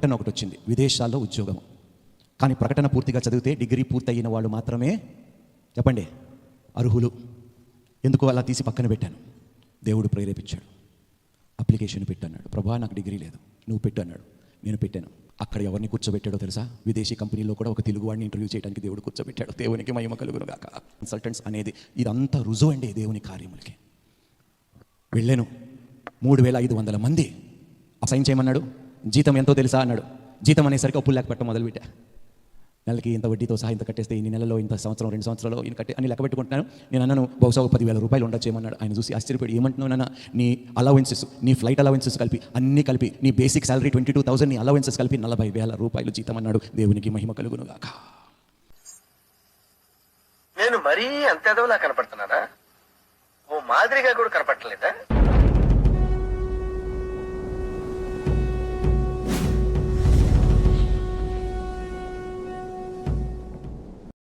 ప్రకటన ఒకటి వచ్చింది, విదేశాల్లో ఉద్యోగం. కానీ ప్రకటన పూర్తిగా చదివితే డిగ్రీ పూర్తయిన వాళ్ళు మాత్రమే చెప్పండి అర్హులు. ఎందుకు అలా తీసి పక్కన పెట్టాను? దేవుడు ప్రేరేపించాడు, అప్లికేషన్ పెట్టన్నాడు. ప్రభా నాకు డిగ్రీ లేదు, నువ్వు పెట్టు అన్నాడు. నేను పెట్టాను. అక్కడ ఎవరిని కూర్చోబెట్టాడో తెలుసా? విదేశీ కంపెనీలో కూడా ఒక తెలుగువాడిని ఇంటర్వ్యూ చేయడానికి దేవుడు కూర్చోబెట్టాడు. దేవునికి మహిమ కలుగును గాక. కన్సల్టెంట్స్ అనేది ఇదంతా రుజువు అండి దేవుని కార్యములకి. వెళ్ళాను, 3500 మంది అసైన్ చేయమన్నాడు. జీతం ఎంతో తెలుసా అన్నాడు. జీతం అనేసరికి అప్పులు లెక్క పెట్టడం మొదలుపెట్టా. నెలకి ఇంత వడ్డీతో సహా ఇంత కట్టేస్తే ఇన్ని నెలలో, ఇంత సంవత్సరం, 2 సంవత్సరాలు ఇన్ని కట్టి అని లెక్క పెట్టుకుంటున్నాను. నేను అన్నాను బహుశా 10,000 రూపాయలు ఉండొచ్చేమన్నాడు. ఆయన చూసి ఆశ్చర్యపడి, ఏమంటున్నావు నాన్న, నీ అలవెన్సెస్, నీ ఫ్లైట్ అలవెన్సెస్ కలిపి అన్నీ కలిపి నీ బేసిక్ శాలరీ 22,000, నీ అలవెన్సెస్ కలిపి 40,000 రూపాయలు జీతం అన్నాడు. దేవునికి మహిమ కలుగును గాక. నేను మరీ అంత ఎదవలా కనపడుతున్నానా? ఓ మాదిరిగా కూడా కనపడలేదా?